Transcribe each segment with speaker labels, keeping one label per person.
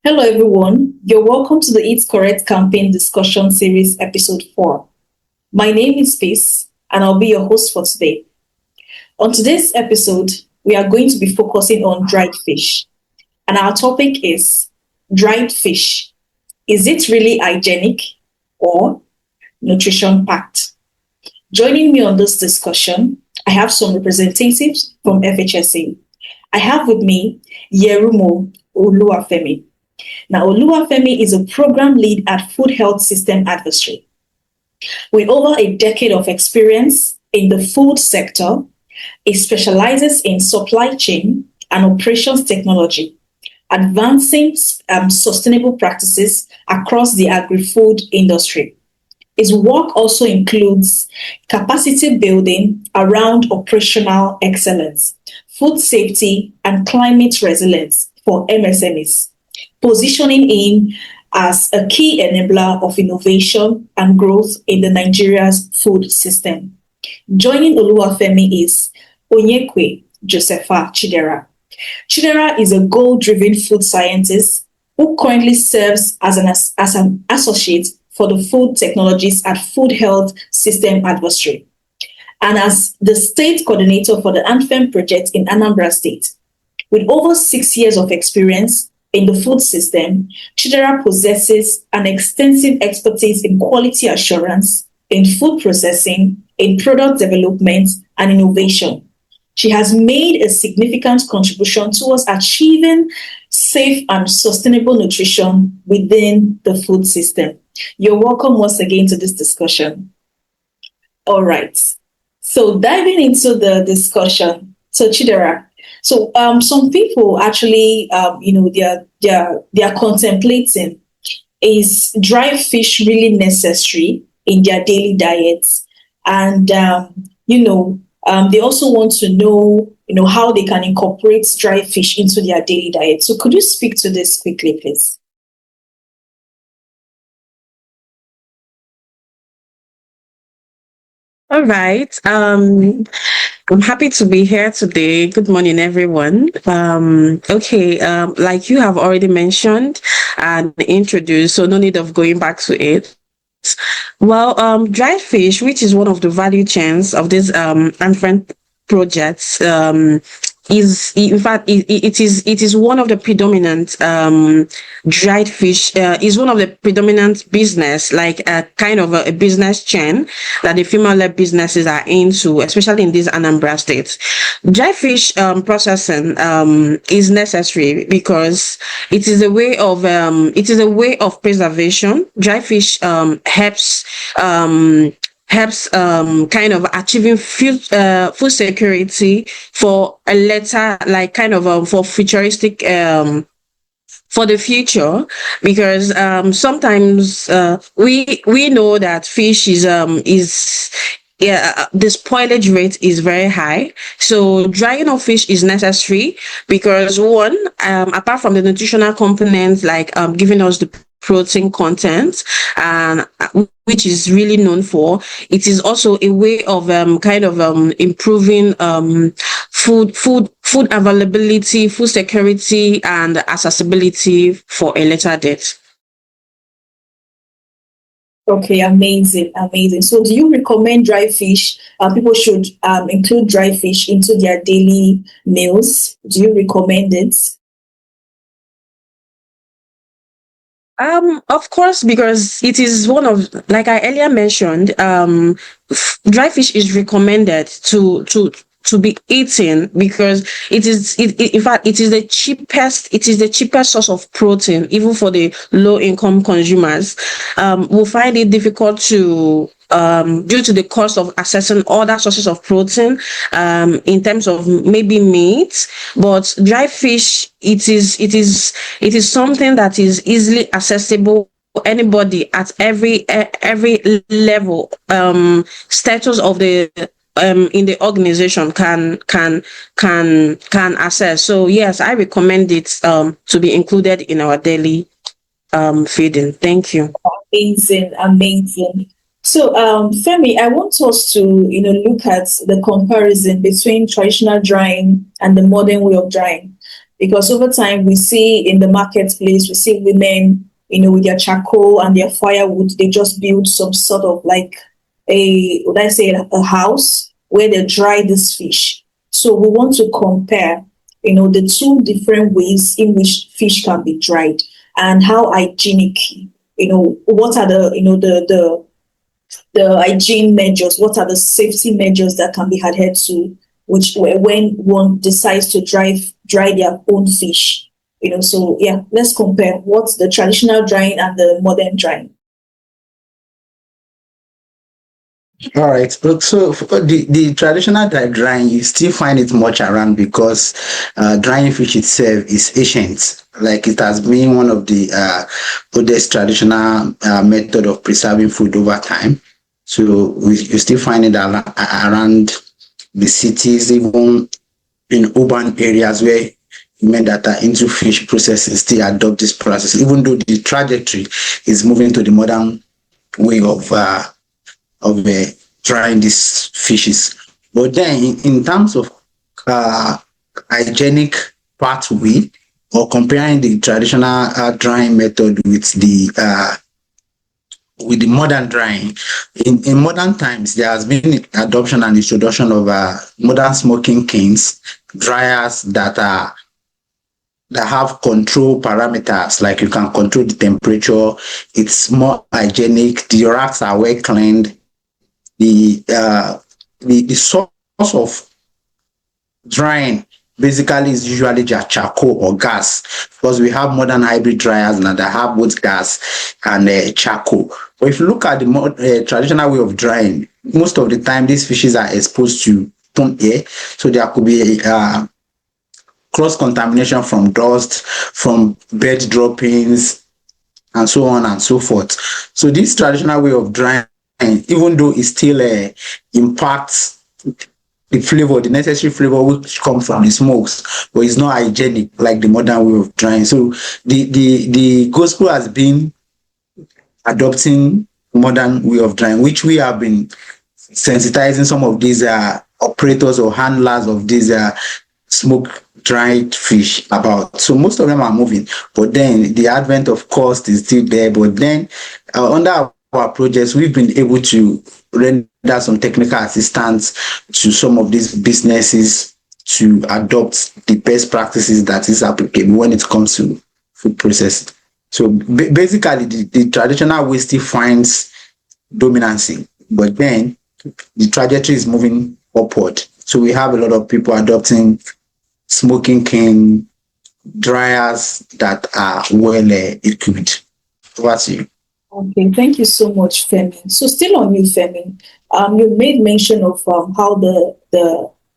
Speaker 1: Hello, everyone. You're welcome to the Eat Korret Campaign discussion series, episode 4. My name is Space, and I'll be your host for today. On today's episode, we are going to be focusing on dried fish, and our topic is dried fish. Is it really hygienic or nutrition packed? Joining me on this discussion, I have some representatives from FHSA. I have with me Yerumo Oluwafemi. Now, Oluwafemi is a program lead at Food Health System Advisory. With over a decade of experience in the food sector, he specializes in supply chain and operations technology, advancing sustainable practices across the agri-food industry. His work also includes capacity building around operational excellence, food safety, and climate resilience for MSMEs, positioning him as a key enabler of innovation and growth in the Nigeria's food system. Joining Oluwafemi is Onyekwe Josepha Chidera. Chidera is a goal-driven food scientist who currently serves as an associate for the food technologies at Food Health System Advisory and as the state coordinator for the Anthem project in Anambra State. With over 6 years of experience in the food system, Chidera possesses an extensive expertise in quality assurance, in food processing, in product development, and innovation. She has made a significant contribution towards achieving safe and sustainable nutrition within the food system. You're welcome once again to this discussion. All right. So diving into the discussion, so Chidera, some people actually, they're contemplating, is dry fish really necessary in their daily diets? And they also want to know, how they can incorporate dry fish into their daily diet. So could you speak to this quickly, please?
Speaker 2: All right. I'm happy to be here today. Good morning, everyone. Like you have already mentioned and introduced, so no need of going back to it. Well, dried fish, which is one of the value chains of this different projects, is in fact it is one of the predominant dried fish is one of the predominant business, like a kind of a business chain that the female-led businesses are into, especially in these Anambra states. Dry fish processing is necessary because it is a way of preservation. Dry fish helps kind of achieving food security for a later, like kind of for futuristic for the future, because sometimes we know that fish is yeah, the spoilage rate is very high. So drying of fish is necessary because one, apart from the nutritional components, like giving us the protein content, and which is really known for, it is also a way of kind of improving food availability, food security, and accessibility for a later date.
Speaker 1: Okay, amazing, amazing. So do you recommend dry fish? People should include dry fish into their daily meals. Do you recommend it?
Speaker 2: Of course, because it is one of, like I earlier mentioned, dry fish is recommended to be eaten because in fact it is the cheapest source of protein, even for the low income consumers. Will find it difficult to due to the cost of accessing other sources of protein, in terms of maybe meat. But dry fish, it is something that is easily accessible. Anybody at every level, status of the in the organization can access. So yes, I recommend it to be included in our daily feeding. Thank you.
Speaker 1: Amazing, amazing. So, Femi, I want us to, look at the comparison between traditional drying and the modern way of drying. Because over time, we see in the marketplace, we see women, with their charcoal and their firewood, they just build some sort of like would I say, a house where they dry this fish. So we want to compare, the two different ways in which fish can be dried and how hygienic, what are the hygiene measures, what are the safety measures that can be adhered to, which when one decides to dry their own fish. So yeah, let's compare what's the traditional drying and the modern drying.
Speaker 3: All right. So for the traditional drying, you still find it much around because drying fish itself is ancient. Like it has been one of the oldest traditional method of preserving food over time. So you still find it around the cities, even in urban areas where men that are into fish processing still adopt this process, even though the trajectory is moving to the modern way of drying these fishes. But then, in terms of uh, hygienic pathway or comparing the traditional drying method with the modern drying, in modern times there has been adoption and introduction of modern smoking kilns, dryers that have control parameters, like you can control the temperature. It's more hygienic. The racks are well cleaned. The source of drying basically is usually just charcoal or gas, because we have modern hybrid dryers now that have both gas and charcoal. But if you look at the traditional way of drying, most of the time these fishes are exposed to open air, so there could be cross contamination from dust, from bed droppings, and so on and so forth. So this traditional way of drying, even though it still impacts the flavor, the necessary flavor which comes from the smokes, but it's not hygienic like the modern way of drying. So the gospel has been adopting modern way of drying, which we have been sensitizing some of these operators or handlers of these smoke dried fish about. So most of them are moving, but then the advent of cost is still there. But then under our projects, we've been able to render some technical assistance to some of these businesses to adopt the best practices that is applicable when it comes to food processing. So basically, the traditional way still finds dominancy, but then the trajectory is moving upward. So we have a lot of people adopting smoking kiln dryers that are well equipped. Over to you.
Speaker 1: Okay, thank you so much, Femi. So still on you, Femi. You made mention of how the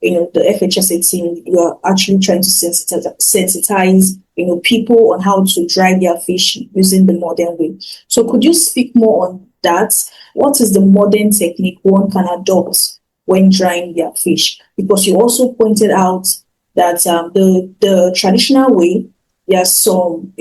Speaker 1: FHSA team, you are actually trying to sensitize people on how to dry their fish using the modern way. So could you speak more on that? What is the modern technique one can adopt when drying their fish? Because you also pointed out that the traditional way, there's some,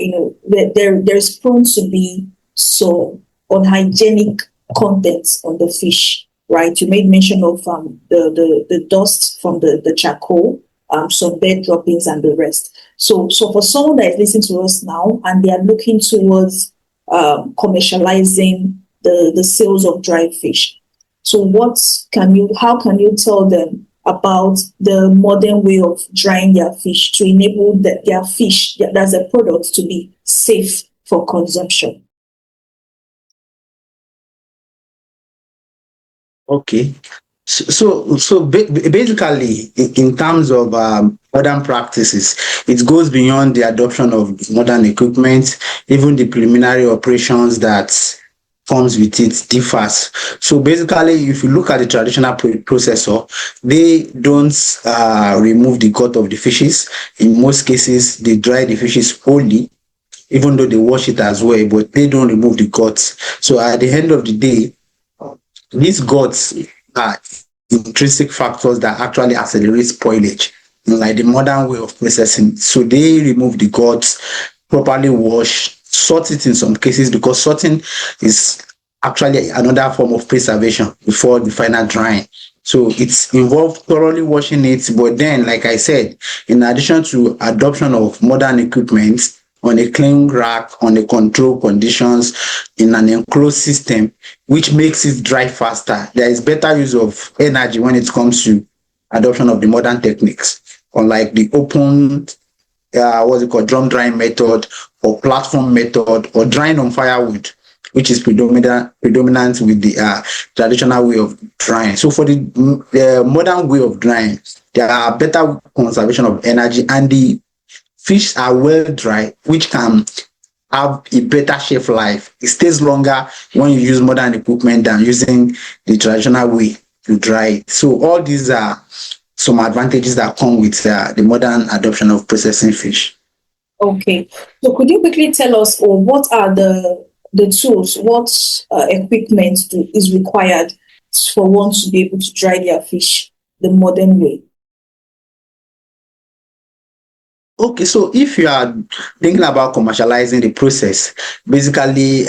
Speaker 1: there's prone to be some unhygienic contents on the fish, right? You made mention of the dust from the charcoal, some bed droppings and the rest. So for someone that is listening to us now and they are looking towards commercializing the sales of dried fish, so how can you tell them about the modern way of drying their fish to enable their fish, that's a product, to be safe for consumption?
Speaker 3: Okay. So basically, in terms of modern practices, it goes beyond the adoption of modern equipment. Even the preliminary operations that comes with it differs. So basically, if you look at the traditional processor, they don't remove the gut of the fishes. In most cases, they dry the fishes wholly, even though they wash it as well, but they don't remove the guts. So at the end of the day, these guts are intrinsic factors that actually accelerate spoilage, like the modern way of processing. So they remove the guts, properly wash, sort it in some cases, because sorting is actually another form of preservation before the final drying. So it's involved thoroughly washing it. But then, like I said, in addition to adoption of modern equipment on a clean rack, on a controlled conditions, in an enclosed system, which makes it dry faster, there is better use of energy when it comes to adoption of the modern techniques, unlike the open what's it called, drum drying method or platform method or drying on firewood, which is predominant with the traditional way of drying. So for the modern way of drying, there are better conservation of energy, and the fish are well dried, which can have a better shelf life. It stays longer when you use modern equipment than using the traditional way to dry it. So all these are some advantages that come with the modern adoption of processing fish.
Speaker 1: Okay. So could you quickly tell us, or what are the tools, what equipment is required for one to be able to dry their fish the modern way?
Speaker 3: Okay, so if you are thinking about commercializing the process, basically,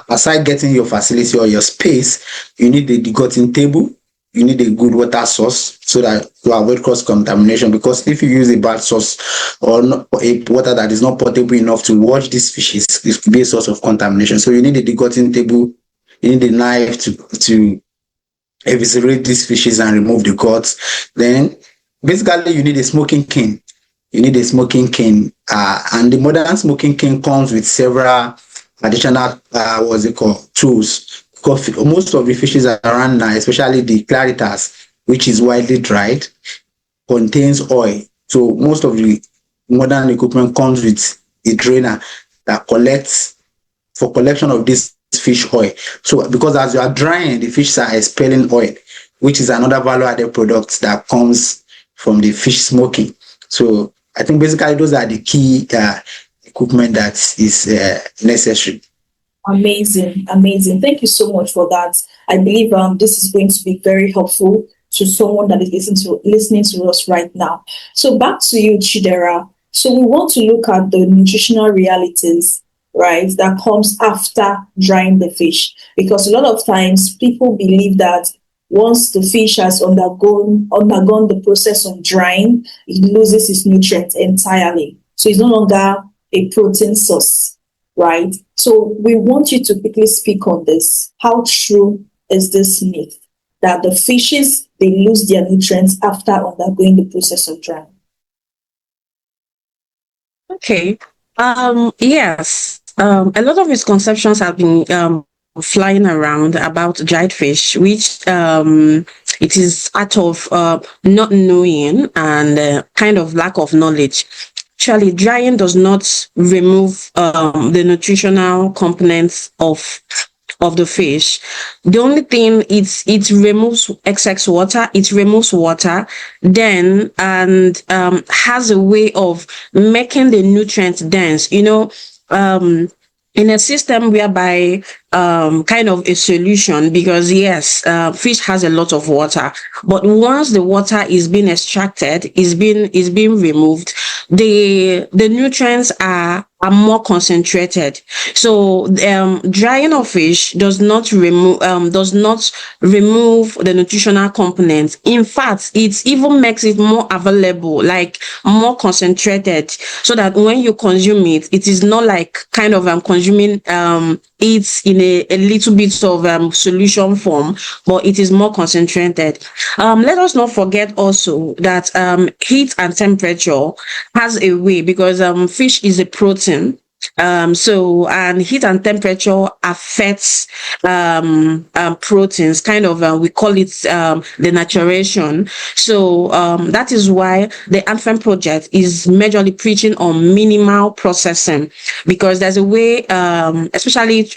Speaker 3: aside getting your facility or your space, you need a degutting table, you need a good water source so that you avoid cross contamination. Because if you use a bad source or a water that is not potable enough to wash these fishes, it could be a source of contamination. So you need a degutting table, you need a knife to eviscerate these fishes and remove the guts. Then basically you need a smoking cane. You need a smoking cane, and the modern smoking cane comes with several additional tools. Because most of the fishes around now, especially the claritas, which is widely dried, contains oil. So most of the modern equipment comes with a drainer that collects for collection of this fish oil. So because as you are drying, the fish are expelling oil, which is another value-added product that comes from the fish smoking. So I think basically those are the key equipment that is necessary.
Speaker 1: Amazing, amazing. Thank you so much for that. I believe this is going to be very helpful to someone that is listening to us right now. So back to you, Chidera. So we want to look at the nutritional realities, right, that comes after drying the fish. Because a lot of times people believe that once the fish has undergone the process of drying, it loses its nutrients entirely. So it's no longer a protein source, right? So we want you to quickly speak on this. How true is this myth that the fishes, they lose their nutrients after undergoing the process of drying?
Speaker 2: Okay. Yes. A lot of misconceptions have been flying around about dried fish, which it is out of not knowing and kind of lack of knowledge. Actually, drying does not remove the nutritional components of the fish. The only thing it removes excess water, it removes water, then and has a way of making the nutrients dense. In a system whereby kind of a solution, because yes, fish has a lot of water, but once the water is being extracted, is being removed, the nutrients are more concentrated. So drying of fish does not remove the nutritional components. In fact, it even makes it more available, like more concentrated, so that when you consume it, it is not like kind of consuming it in a little bit of solution form, but it is more concentrated. Let us not forget also that heat and temperature has a way, because fish is a protein. So and heat and temperature affects proteins, kind of we call it the naturation. So that is why the Anthem project is majorly preaching on minimal processing, because there's a way, especially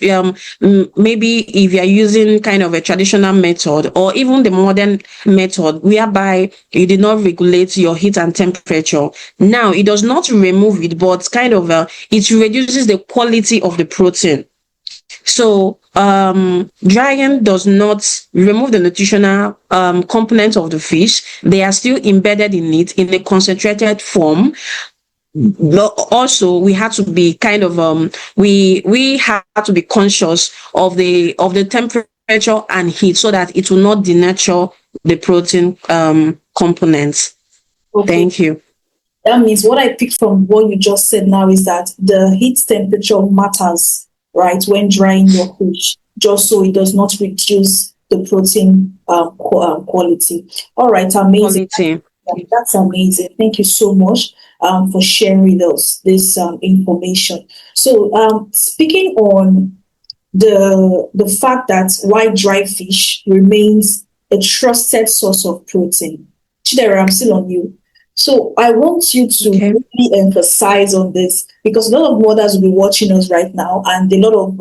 Speaker 2: maybe if you're using kind of a traditional method or even the modern method whereby you did not regulate your heat and temperature. Now it does not remove it, but kind of it reduces the quality of the protein. So drying does not remove the nutritional components of the fish. They are still embedded in it in a concentrated form. Also, we have to be kind of we have to be conscious of the temperature and heat, so that it will not denature the protein components.
Speaker 1: Okay.
Speaker 2: Thank you.
Speaker 1: That means what I picked from what you just said now is that the heat temperature matters, right, when drying your fish, just so it does not reduce the protein quality. All right, amazing.
Speaker 2: Quality.
Speaker 1: That's amazing. Thank you so much for sharing with us this information. So, speaking on the fact that why dry fish remains a trusted source of protein. Chidera, I'm still on you. So I want you to
Speaker 2: Okay.
Speaker 1: really emphasize on this because a lot of mothers will be watching us right now, and a lot of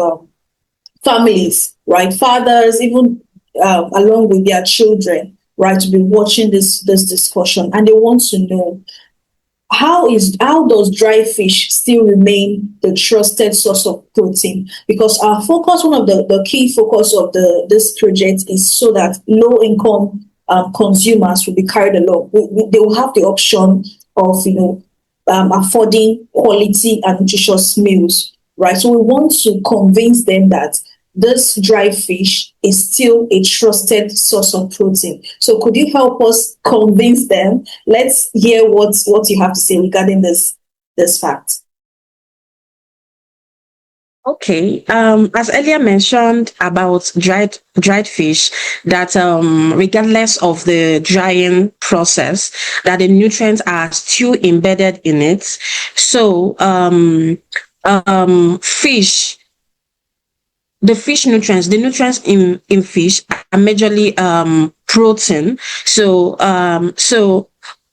Speaker 1: families, right, fathers, even along with their children, right, to be watching this discussion, and they want to know how does dry fish still remain the trusted source of protein? Because our focus, one of the key focus of this project is so that low income consumers will be carried along. They will have the option of affording quality and nutritious meals, right? So we want to convince them that this dry fish is still a trusted source of protein. So could you help us convince them? Let's hear what you have to say regarding this fact.
Speaker 2: Okay. As earlier mentioned about dried fish, that regardless of the drying process, that the nutrients are still embedded in it. So fish, the fish nutrients, the nutrients in fish are majorly protein. So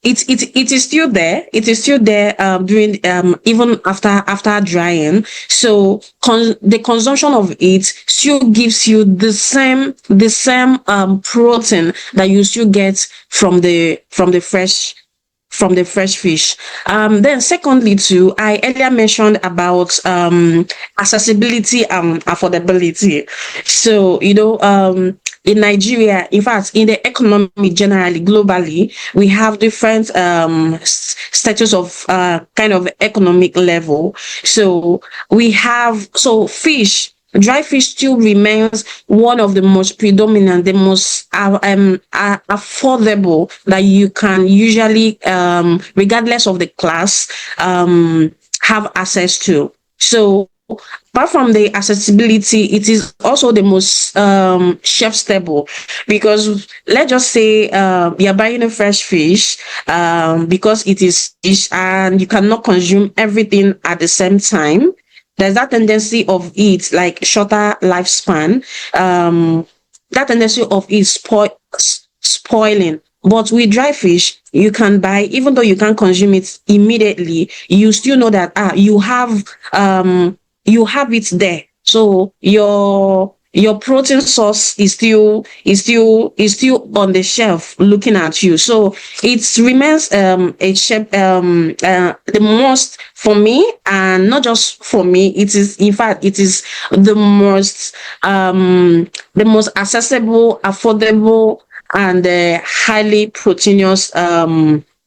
Speaker 2: it is still there. It is still there during even after drying. So the consumption of it still gives you the same protein that you still get from the fresh fish. Then secondly too, I earlier mentioned about accessibility and affordability. So, in Nigeria, in fact, in the economy generally, globally, we have different status of kind of economic level. So dry fish still remains one of the most predominant, the most affordable that you can usually, regardless of the class, have access to. So apart from the accessibility, it is also the most shelf stable, because let's just say you're buying a fresh fish, because it is fish and you cannot consume everything at the same time. There's that tendency of it, like shorter lifespan, that tendency of it spoiling. But with dry fish, you can buy, even though you can't consume it immediately, you still know that you have it there. So your protein source is still on the shelf looking at you. So it remains a shape, the most, for me, and not just for me, it is, in fact, it is the most accessible, affordable, and highly proteinous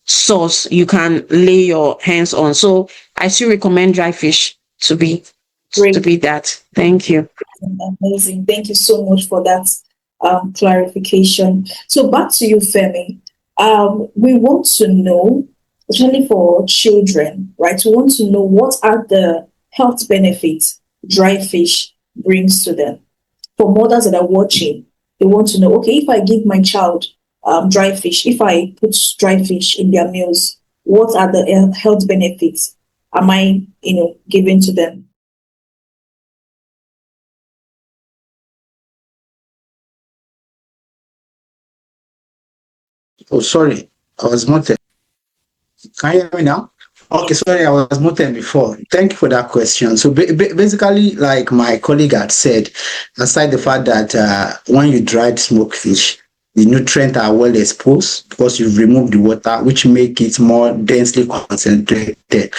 Speaker 2: source you can lay your hands on. So I still recommend dry fish to be that. Thank you.
Speaker 1: Amazing. Thank you so much for that clarification. So back to you, Femi. We want to know, especially for children, right? We want to know what are the health benefits dry fish brings to them. For mothers that are watching, they want to know, okay, if I give my child dry fish, if I put dry fish in their meals, what are the health benefits am I, giving to them?
Speaker 3: Oh, sorry, I was muted. Can you hear me now? Okay, sorry, I was muted before. Thank you for that question. So basically, like my colleague had said, aside the fact that when you dried smoked fish, the nutrients are well exposed because you've removed the water, which make it more densely concentrated,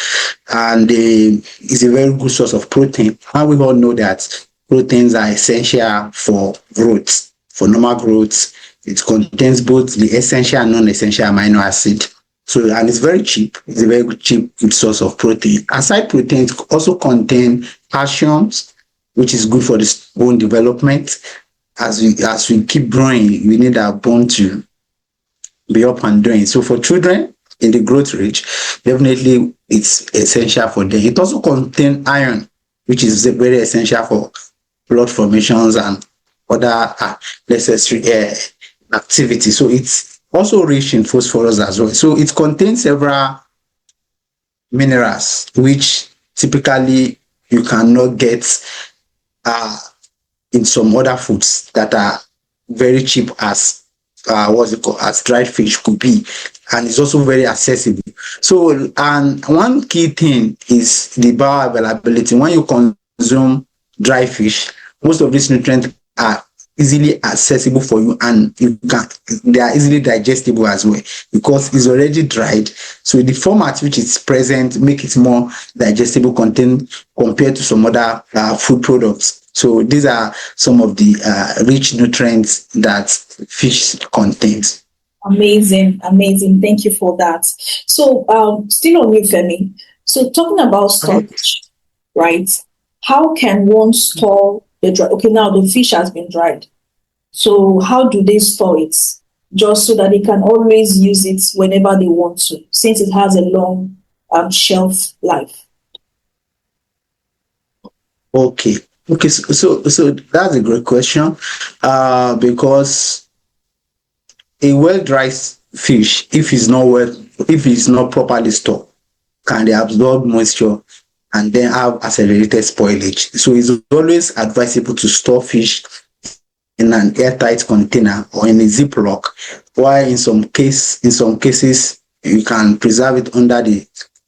Speaker 3: and it's a very good source of protein. And we all know that proteins are essential for growth, for normal growth. It contains both the essential and non-essential amino acid. So, and it's very cheap. It's a very cheap good source of protein. Aside protein, it also contains calcium, which is good for the bone development. As we keep growing, we need our bone to be up and doing. So for children in the growth age, definitely it's essential for them. It also contains iron, which is very essential for blood formations and other necessary activities. So it's also rich in phosphorus as well. So it contains several minerals which typically you cannot get in some other foods that are very cheap as what's it called, as dried fish could be, and it's also very accessible. So, and one key thing is the bioavailability. When you consume dry fish, most of these nutrients are easily accessible for you, and they are easily digestible as well because it's already dried. So the format which is present make it more digestible content compared to some other food products. So these are some of the rich nutrients that fish contains.
Speaker 1: Amazing, amazing. Thank you for that. So, still on you, Femi. So, talking about storage, right? How can one store the dry? Okay, now the fish has been dried. So, how do they store it? Just so that they can always use it whenever they want to, since it has a long shelf life.
Speaker 3: Okay. So that's a great question, because a well-dried fish, if it's not properly stored, can they absorb moisture and then have accelerated spoilage. So it's always advisable to store fish in an airtight container or in a ziplock, while in some cases you can preserve it under the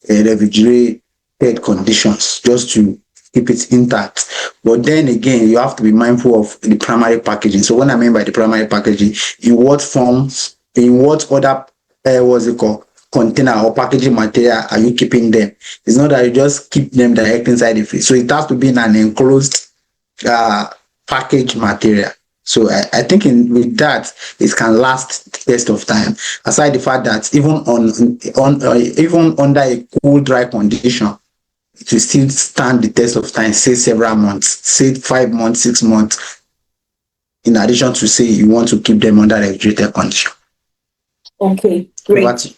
Speaker 3: refrigerated conditions just to keep it intact. But then again, you have to be mindful of the primary packaging. So what I mean by the primary packaging, in what other container or packaging material are you keeping them? It's not that you just keep them directly inside the fridge. So it has to be in an enclosed package material. So I think with that, it can last the test of time. Aside the fact that even under a cool, dry condition, it will still stand the test of time, say several months, say 5 months, 6 months, in addition to say you want to keep them under refrigerated condition.
Speaker 1: Okay, great.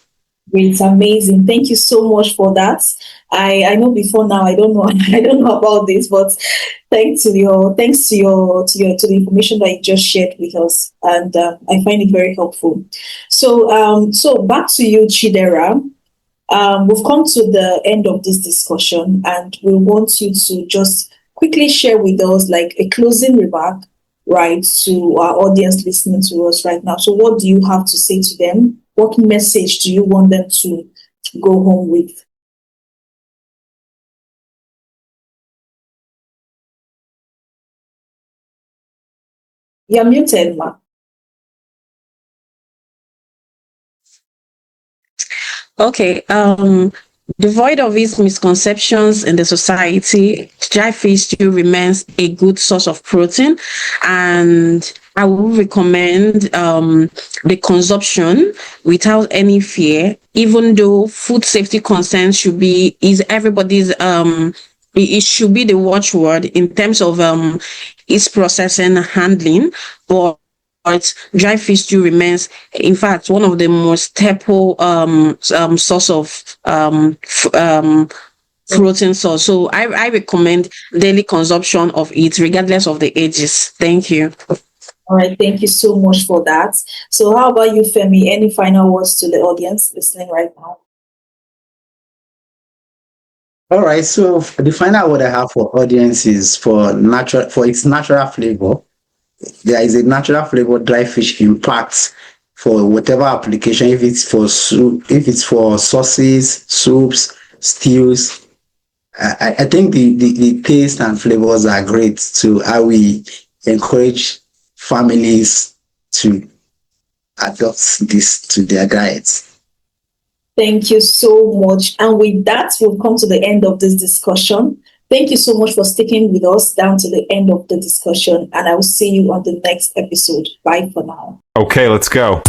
Speaker 1: Great, amazing. Thank you so much for that. I know before now I don't know about this, but thanks to the information that you just shared with us, and I find it very helpful. So back to you, Chidera. We've come to the end of this discussion, and we want you to just quickly share with us like a closing remark, right, to our audience listening to us right now. So what do you have to say to them? What message do you want them to go home with? You're muted, Ma.
Speaker 2: Okay. Devoid of its misconceptions in the society, dry fish still remains a good source of protein, and I would recommend the consumption without any fear, even though food safety concerns is everybody's it should be the watchword in terms of its processing and handling, but dry fish still remains, in fact, one of the most staple source of protein source. So I recommend daily consumption of it, regardless of the ages. Thank you.
Speaker 1: All right, thank you so much for that. So how about you, Femi? Any final words to the audience listening right now?
Speaker 3: All right, so the final word I have for audience is for its natural flavor. There is a natural flavor dry fish impacts for whatever application, if it's for soup, if it's for sauces, soups, stews. I think the taste and flavors are great to how we encourage families to adopt this to their diets.
Speaker 1: Thank you so much. And with that, we've come to the end of this discussion. Thank you so much for sticking with us down to the end of the discussion, and I will see you on the next episode. Bye for now.
Speaker 4: Okay, let's go.